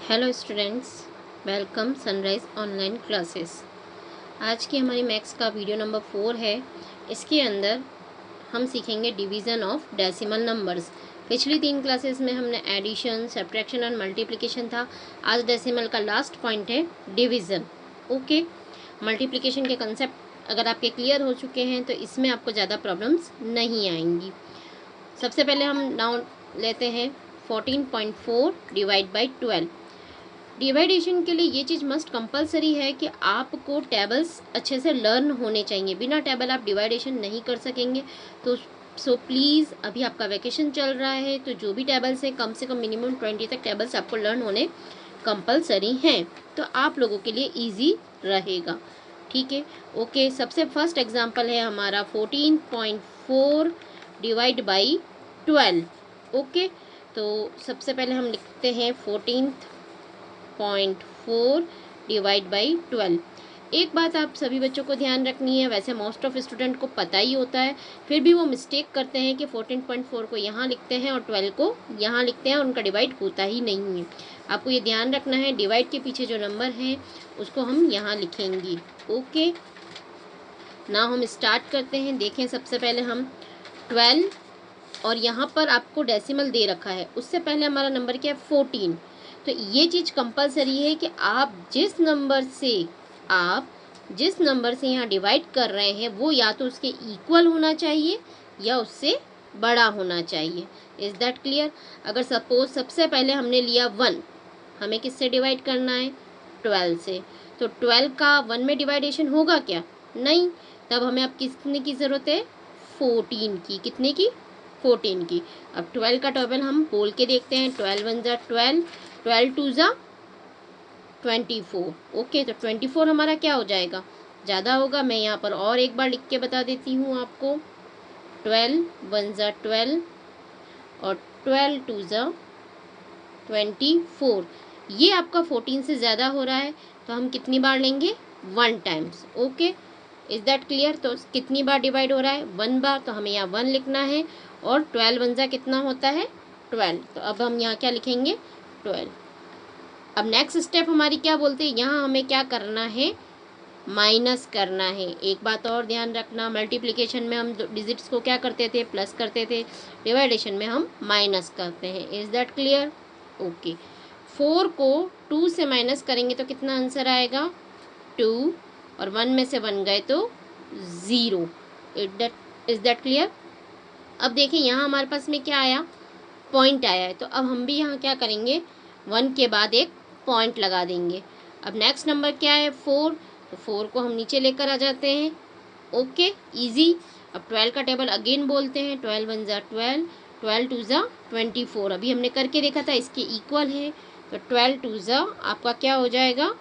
Hello students, welcome sunrise online classes. आज की हमारी मैथ्स का वीडियो नंबर 4 है। इसके अंदर हम सीखेंगे डिवीज़न ऑफ डेसिमल नंबर्स। पिछली 3 क्लासेस में हमने एडिशन, सब्ट्रैक्शन और मल्टीप्लिकेशन था। आज डेसिमल का लास्ट पॉइंट है डिवीज़न। ओके, मल्टीप्लिकेशन के कंसेप्ट अगर आपके क्लियर हो चुके हैं तो इसमें आपको ज़्यादा प्रॉब्लम्स नहीं आएंगी। सबसे पहले हम नाउ लेते हैं 14.4 डिवाइड बाई 12। डिवाइडेशन के लिए ये चीज़ मस्ट कंपलसरी है कि आपको टेबल्स अच्छे से लर्न होने चाहिए। बिना टेबल आप डिवाइडेशन नहीं कर सकेंगे। तो सो प्लीज़, अभी आपका वैकेशन चल रहा है तो जो भी टेबल्स हैं कम से कम मिनिमम 20 तक टेबल्स आपको लर्न होने कंपलसरी हैं, तो आप लोगों के लिए ईजी रहेगा। ठीक है, ओके। सबसे फर्स्ट एग्जाम्पल है हमारा 14.4 डिवाइड बाई 12। ओके, तो सबसे पहले हम लिखते हैं 14.4 डिवाइड बाई 12। एक बात आप सभी बच्चों को ध्यान रखनी है, वैसे मोस्ट ऑफ स्टूडेंट को पता ही होता है, फिर भी वो मिस्टेक करते हैं कि 14.4 को यहाँ लिखते हैं और 12 को यहाँ लिखते हैं और उनका डिवाइड होता ही नहीं है। आपको ये ध्यान रखना है, डिवाइड के पीछे जो नंबर है उसको हम यहाँ लिखेंगे। ओके, ना हम स्टार्ट करते हैं। देखें, सबसे पहले हम 12 और यहाँ पर आपको डेसिमल दे रखा है, उससे पहले हमारा नंबर क्या है 14। तो ये चीज़ कंपलसरी है कि आप जिस नंबर से यहाँ डिवाइड कर रहे हैं वो या तो उसके इक्वल होना चाहिए या उससे बड़ा होना चाहिए। Is that clear? अगर सपोज सबसे पहले हमने लिया 1, हमें किससे डिवाइड करना है? 12 से। तो 12 का 1 में डिवाइडेशन होगा क्या? नहीं। तब हमें अब कितने की ज़रूरत है? 14 की। कितने की? 14 की। अब 12 का टेबल हम बोल के देखते हैं। 12 1 ज़ा 12, 12 2 ज़ा 24। ओके, तो 24 हमारा क्या हो जाएगा? ज़्यादा होगा। मैं यहाँ पर और एक बार लिख के बता देती हूँ आपको। 12 1 ज़ा 12 और 12 2 ज़ा 24। ये आपका 14 से ज़्यादा हो रहा है तो हम कितनी बार लेंगे? 1 times. Okay, is that clear? तो कितनी बार डिवाइड हो रहा है? 1 बार, तो हमें यहाँ 1 लिखना है। और 12 1 ज़ा कितना होता है? 12। तो अब हम यहाँ क्या लिखेंगे? 12। अब नेक्स्ट स्टेप हमारी क्या बोलते हैं? यहाँ हमें क्या करना है? माइनस करना है। एक बात और ध्यान रखना, मल्टीप्लिकेशन में हम डिजिट्स को क्या करते थे? प्लस करते थे। डिवाइडेशन में हम माइनस करते हैं। Is that clear? ओके, 4 को 2 से माइनस करेंगे तो कितना आंसर आएगा? 2, और 1 में से 1 गए तो 0। Is that clear? अब देखिए, यहाँ हमारे पास में क्या आया? पॉइंट आया है। तो अब हम भी यहाँ क्या करेंगे? 1 के बाद एक पॉइंट लगा देंगे। अब नेक्स्ट नंबर क्या है? 4। तो 4 को हम नीचे लेकर आ जाते हैं। Okay, easy. अब 12 का टेबल अगेन बोलते हैं। 12 1 ज़ा 12, 12 2 ज़ा 24। अभी हमने करके देखा था, इसके इक्वल है। तो 12 2 ज़ा आपका क्या हो जाएगा?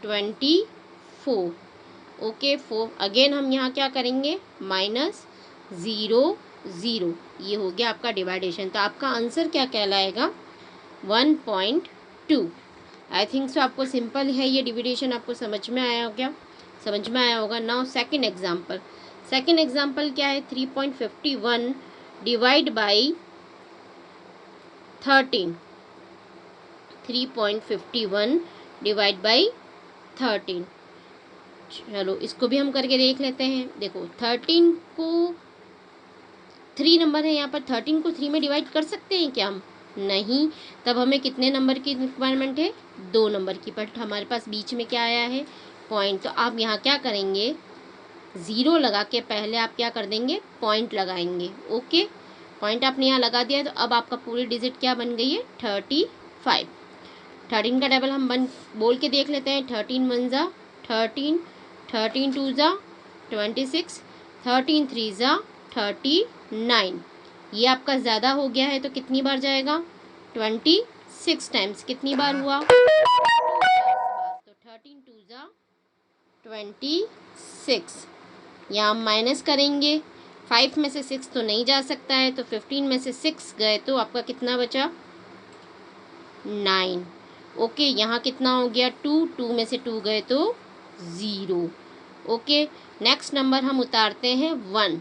24। ओके, 4 अगेन हम यहाँ क्या करेंगे? माइनस 0 0। ये हो गया आपका डिवाइडेशन। तो आपका आंसर क्या कहलाएगा? 1.2। आई थिंक सो आपको सिंपल है ये डिविडेशन, आपको समझ में आया हो क्या? समझ में आया होगा। Now second example. Second example क्या है? 3.51 डिवाइड बाई 13। 3.51 divide by 13। चलो इसको भी हम करके देख लेते हैं। देखो, 13 को 3 नंबर है यहाँ पर, 13 को 3 में डिवाइड कर सकते हैं क्या हम? नहीं। तब हमें कितने नंबर की रिक्वायरमेंट है? 2 नंबर की। बट हमारे पास बीच में क्या आया है? पॉइंट। तो आप यहाँ क्या करेंगे? 0 लगा के पहले आप क्या कर देंगे? पॉइंट लगाएंगे। ओके, पॉइंट आपने यहाँ लगा दिया। तो अब आपका पूरी डिजिट क्या बन गई है? 35। 13 का टेबल हम बोल के देख लेते हैं। 13 1 ज़ा 13, 13 2 ज़ा 26, 13 3 ज़ा 39। ये आपका ज़्यादा हो गया है तो कितनी बार जाएगा? 26 टाइम्स। कितनी बार हुआ? 22 बार। तो 13 2 ज़ा 26। यहाँ हम माइनस करेंगे। 5 में से 6 तो नहीं जा सकता है, तो 15 में से 6 गए तो आपका कितना बचा? 9। ओके, यहाँ कितना हो गया? 2, 2 में से 2 गए तो 0। ओके, नेक्स्ट नंबर हम उतारते हैं 1।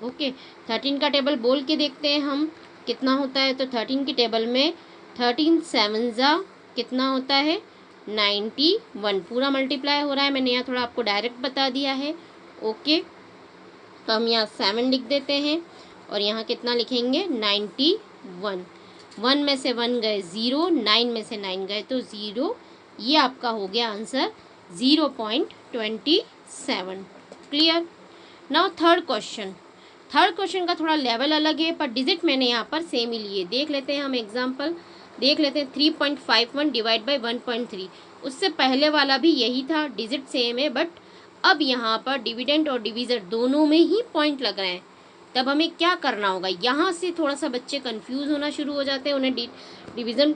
ओके, 13 का टेबल बोल के देखते हैं हम कितना होता है। तो 13 की टेबल में 13 7 ज़ा कितना होता है 91, पूरा मल्टीप्लाई हो रहा है। मैंने यहाँ थोड़ा आपको डायरेक्ट बता दिया है। ओके, तो हम यहाँ 7 लिख देते हैं और यहाँ कितना लिखेंगे 91। 1 में से 1 गए 0, 9 में से 9 गए तो 0। ये आपका हो गया answer 0.27। Clear. Now third question का थोड़ा लेवल अलग है, पर डिजिट मैंने यहाँ पर सेम ही लिए। देख लेते हैं हम एग्जाम्पल, देख लेते हैं 3.51 डिवाइड बाई 1.3। उससे पहले वाला भी यही था, डिजिट सेम है, बट अब यहाँ पर डिविडेंड और डिवीज़र दोनों में ही पॉइंट लग रहे हैं। तब हमें क्या करना होगा, यहाँ से थोड़ा सा बच्चे कंफ्यूज होना शुरू हो जाते हैं, उन्हें डिवीज़न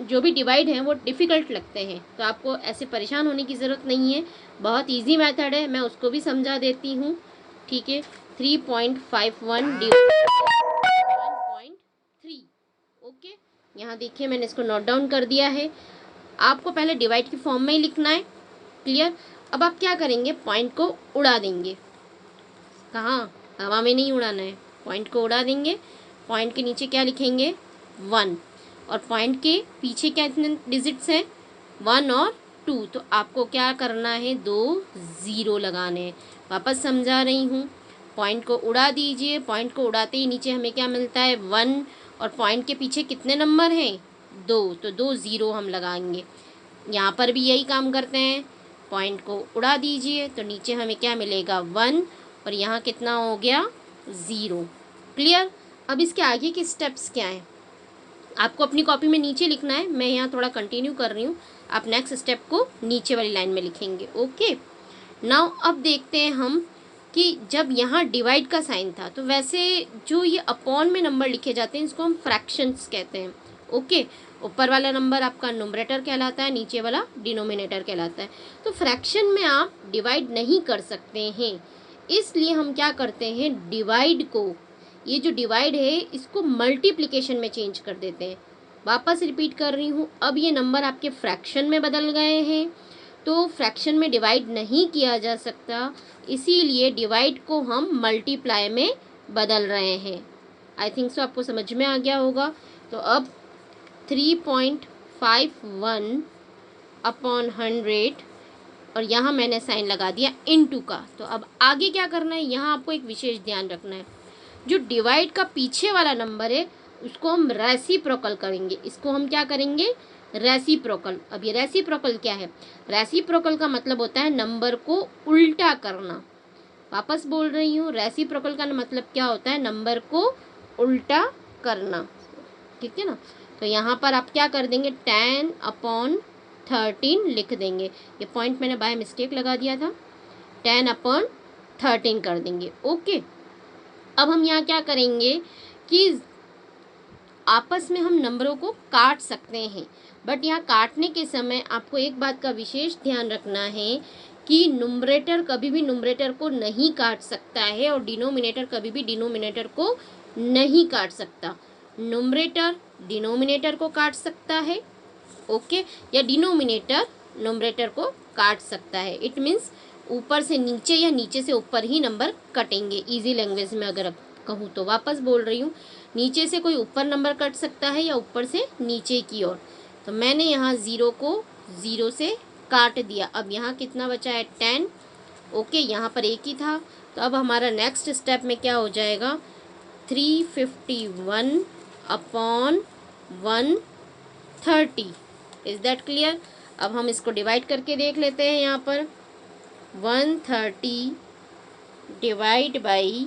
जो भी डिवाइड हैं वो डिफ़िकल्ट लगते हैं। तो आपको ऐसे परेशान होने की ज़रूरत नहीं है, बहुत ईजी मेथड है, मैं उसको भी समझा देती हूँ। ठीक है, 3.51 डिवाइड 1.3। ओके, यहाँ देखिए मैंने इसको नोट डाउन कर दिया है। आपको पहले डिवाइड की फॉर्म में ही लिखना है। क्लियर। अब आप क्या करेंगे, पॉइंट को उड़ा देंगे। कहाँ, हवा में नहीं उड़ाना है, पॉइंट को उड़ा देंगे। पॉइंट के नीचे क्या लिखेंगे 1, और पॉइंट के पीछे क्या इतने डिजिट्स हैं 1 और 2, तो आपको क्या करना है 2 0 लगाने हैं। वापस समझा रही हूँ, पॉइंट को उड़ा दीजिए। पॉइंट को उड़ाते ही नीचे हमें क्या मिलता है 1, और पॉइंट के पीछे कितने नंबर हैं 2, तो 2 0 हम लगाएंगे। यहाँ पर भी यही काम करते हैं, पॉइंट को उड़ा दीजिए तो नीचे हमें क्या मिलेगा 1, और यहाँ कितना हो गया 0। क्लियर। अब इसके आगे के स्टेप्स क्या हैं, आपको अपनी कॉपी में नीचे लिखना है। मैं यहाँ थोड़ा कंटिन्यू कर रही हूँ, आप नेक्स्ट स्टेप को नीचे वाली लाइन में लिखेंगे। ओके, नाउ अब देखते हैं हम कि जब यहाँ डिवाइड का साइन था, तो वैसे जो ये अपॉन में नंबर लिखे जाते हैं इसको हम फ्रैक्शंस कहते हैं। ओके, ऊपर वाला नंबर आपका न्यूमरेटर कहलाता है, नीचे वाला डिनोमिनेटर कहलाता है। तो फ्रैक्शन में आप डिवाइड नहीं कर सकते हैं, इसलिए हम क्या करते हैं, डिवाइड को, ये जो डिवाइड है इसको मल्टीप्लिकेशन में चेंज कर देते हैं। वापस रिपीट कर रही हूँ, अब ये नंबर आपके फ्रैक्शन में बदल गए हैं, तो फ्रैक्शन में डिवाइड नहीं किया जा सकता, इसीलिए डिवाइड को हम मल्टीप्लाई में बदल रहे हैं। आई थिंक सो आपको समझ में आ गया होगा। तो अब 3.51 अपॉन 100, और यहाँ मैंने साइन लगा दिया इनटू का। तो अब आगे क्या करना है, यहाँ आपको एक विशेष ध्यान रखना है, जो डिवाइड का पीछे वाला नंबर है उसको हम रेसिप्रोकल करेंगे। इसको हम क्या करेंगे, रेसिप्रोकल। अब ये रेसिप्रोकल क्या है, रेसिप्रोकल का मतलब होता है नंबर को उल्टा करना। वापस बोल रही हूँ, रेसिप्रोकल का मतलब क्या होता है, नंबर को उल्टा करना। ठीक है ना। तो यहाँ पर आप क्या कर देंगे 10/13 लिख देंगे। ये पॉइंट मैंने बाय मिस्टेक लगा दिया था, 10/13 कर देंगे। ओके, अब हम यहाँ क्या करेंगे कि आपस में हम नंबरों को काट सकते हैं, बट यहाँ काटने के समय आपको एक बात का विशेष ध्यान रखना है कि नुमरेटर कभी भी नुमरेटर को नहीं काट सकता है, और डिनोमिनेटर कभी भी डिनोमिनेटर को नहीं काट सकता। नुमरेटर डिनोमिनेटर को काट सकता है, ओके, या डिनोमिनेटर नुमरेटर को काट सकता है। इट मीन्स ऊपर से नीचे या नीचे से ऊपर ही नंबर कटेंगे, इजी लैंग्वेज में अगर कहूँ तो। वापस बोल रही हूँ, नीचे से कोई ऊपर नंबर कट सकता है या ऊपर से नीचे की ओर। तो मैंने यहाँ 0 को 0 से काट दिया। अब यहाँ कितना बचा है 10। ओके, यहाँ पर एक ही था, तो अब हमारा नेक्स्ट स्टेप में क्या हो जाएगा 351 अपॉन 130। Is that clear. अब हम इसको डिवाइड करके देख लेते हैं। यहाँ पर 130 डिवाइड बाई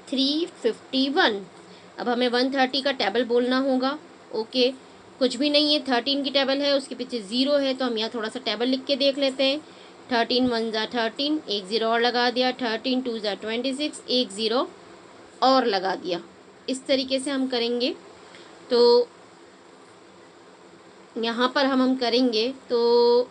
351। अब हमें 130 का टेबल बोलना होगा। ओके, कुछ भी नहीं है, 13 की टेबल है, उसके पीछे 0 है, तो हम यहाँ थोड़ा सा टेबल लिख के देख लेते हैं। 13 1 ज़ा 13, एक 0 और लगा दिया, 13 2 ज़ा 26, एक 0 और लगा दिया। इस तरीके से हम करेंगे। तो यहाँ पर हम करेंगे तो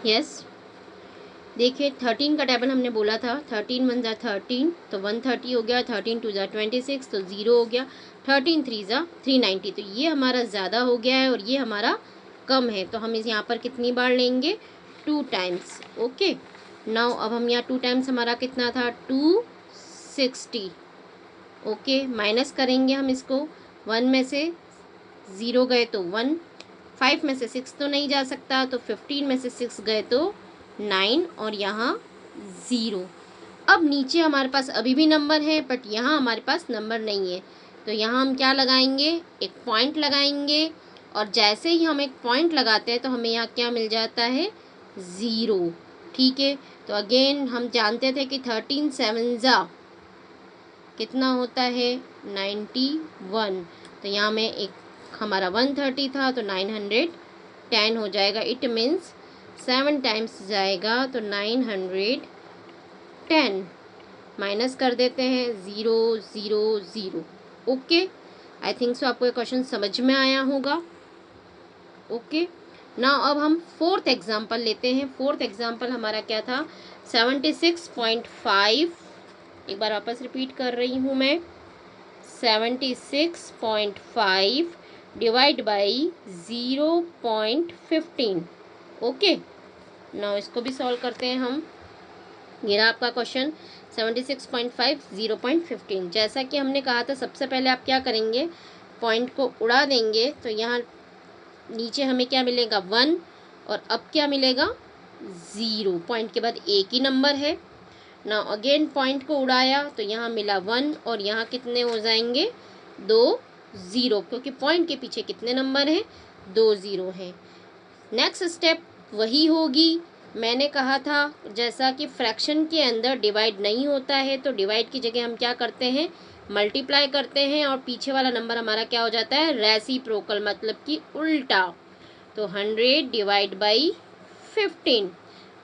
यस, देखिए 13 का टेबल हमने बोला था, 13 1 ज़ा 13, तो 130 हो गया, 13 2 ज़ा 26, तो 0 हो गया, 13 3 ज़ा 390, तो ये हमारा ज़्यादा हो गया है और ये हमारा कम है। तो हम इस यहाँ पर कितनी बार लेंगे 2 टाइम्स। ओके, नाउ अब हम यहाँ 2 टाइम्स हमारा कितना था 260। ओके, माइनस करेंगे हम इसको, 1 में से 0 गए तो 1, 5 में से 6 तो नहीं जा सकता, तो 15 में से 6 गए तो 9 और यहाँ 0। अब नीचे हमारे पास अभी भी नंबर है बट यहाँ हमारे पास नंबर नहीं है, तो यहाँ हम क्या लगाएंगे, एक पॉइंट लगाएंगे, और जैसे ही हम एक पॉइंट लगाते हैं तो हमें यहाँ क्या मिल जाता है 0। ठीक है, तो अगेन हम जानते थे कि 13 7 कितना होता है 91, तो यहाँ में एक हमारा 130 था तो 910 हो जाएगा। इट मीन्स 7 टाइम्स जाएगा तो 910। माइनस कर देते हैं 0 0 0। ओके, आई थिंक सो आपको ये क्वेश्चन समझ में आया होगा। ओके, ना अब हम फोर्थ एग्जाम्पल लेते हैं। फोर्थ एग्जाम्पल हमारा क्या था 76.5। एक बार वापस रिपीट कर रही हूँ मैं, 76.5 डिवाइड बाई 0.15। ओके, ना इसको भी सॉल्व करते हैं हम। ये रहा आपका क्वेश्चन 76.5 0.15। जैसा कि हमने कहा था सबसे पहले आप क्या करेंगे, पॉइंट को उड़ा देंगे, तो यहाँ नीचे हमें क्या मिलेगा 1, और अब क्या मिलेगा 0। पॉइंट के बाद एक ही नंबर है ना। अगेन पॉइंट को उड़ाया तो यहाँ मिला 1 और यहाँ कितने हो जाएंगे 2 0, क्योंकि पॉइंट के पीछे कितने नंबर हैं 2 0 हैं। नेक्स्ट स्टेप वही होगी, मैंने कहा था जैसा कि फ्रैक्शन के अंदर डिवाइड नहीं होता है तो डिवाइड की जगह हम क्या करते हैं मल्टीप्लाई करते हैं, और पीछे वाला नंबर हमारा क्या हो जाता है रेसिप्रोकल, मतलब कि उल्टा। तो 100 डिवाइड बाई 15।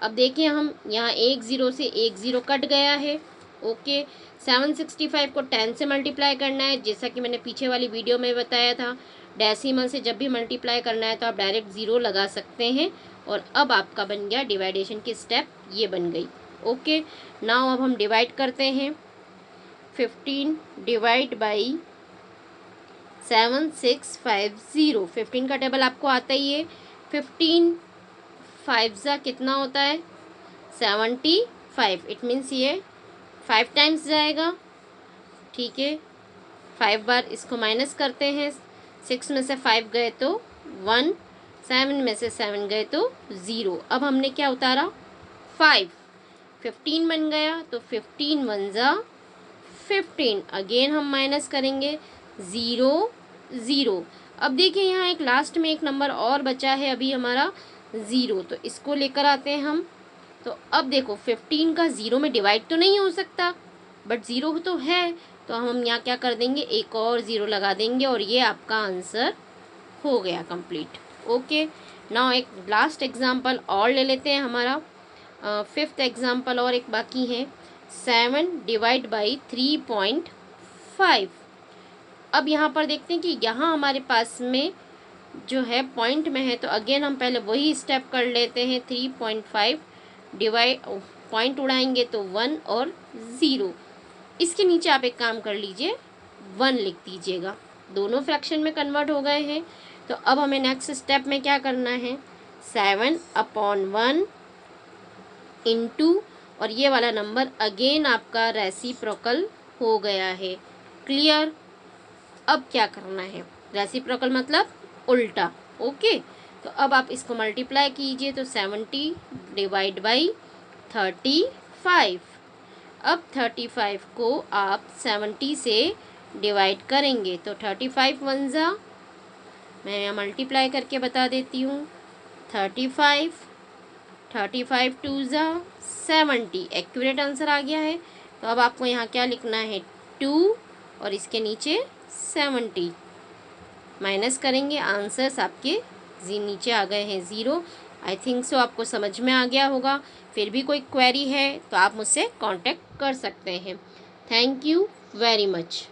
अब देखिए हम यहाँ 1 0 से 1 0 कट गया है। ओके, 765 को 10 से मल्टीप्लाई करना है, जैसा कि मैंने पीछे वाली वीडियो में बताया था। डेसिमल से जब भी मल्टीप्लाई करना है तो आप डायरेक्ट 0 लगा सकते हैं, और अब आपका बन गया डिवाइडेशन की स्टेप ये बन गई। ओके, नाउ अब हम डिवाइड करते हैं। 15 डिवाइड बाई 7650। 15 का टेबल आपको आता ही है। 15 5 कितना होता है 75। इट मीन्स ये 5 टाइम्स जाएगा। ठीक है, 5 बार इसको माइनस करते हैं, 6 में से 5 गए तो 1, 7 में से 7 गए तो 0। अब हमने क्या उतारा 5, 15 बन गया, तो 15 1 जा 15। अगेन हम माइनस करेंगे 0 0। अब देखिए यहाँ एक लास्ट में एक नंबर और बचा है अभी हमारा 0, तो इसको लेकर आते हैं हम। तो अब देखो 15 का 0 में डिवाइड तो नहीं हो सकता, बट 0 तो है, तो हम यहाँ क्या कर देंगे एक और 0 लगा देंगे, और ये आपका आंसर हो गया कंप्लीट। ओके, नाउ एक लास्ट एग्जांपल और ले लेते हैं, हमारा 5th एग्जांपल और एक बाकी है। 7 डिवाइड बाई 3.5। अब यहाँ पर देखते हैं कि यहाँ हमारे पास में जो है पॉइंट में है, तो अगेन हम पहले वही स्टेप कर लेते हैं। 3.5 डिवाइड, पॉइंट उड़ाएंगे तो 1 और 0। इसके नीचे आप एक काम कर लीजिए 1 लिख दीजिएगा, दोनों फ्रैक्शन में कन्वर्ट हो गए हैं। तो अब हमें नेक्स्ट स्टेप में क्या करना है 7/1 इंटू, और ये वाला नंबर अगेन आपका रेसिप्रोकल हो गया है। क्लियर? अब क्या करना है, रेसिप्रोकल मतलब उल्टा। ओके, तो अब आप इसको मल्टीप्लाई कीजिए, तो 70 डिवाइड बाई 35। अब 35 को आप 70 से डिवाइड करेंगे तो 35 1 जा, मैं यहाँ मल्टीप्लाई करके बता देती हूँ, 35 2 जा 70। एक्यूरेट आंसर आ गया है। तो अब आपको यहाँ क्या लिखना है 2 और इसके नीचे 70। माइनस करेंगे, आंसर्स आपके नीचे आ गए हैं 0। आई थिंक सो आपको समझ में आ गया होगा। फिर भी कोई क्वेरी है तो आप मुझसे कांटेक्ट कर सकते हैं। Thank you very much.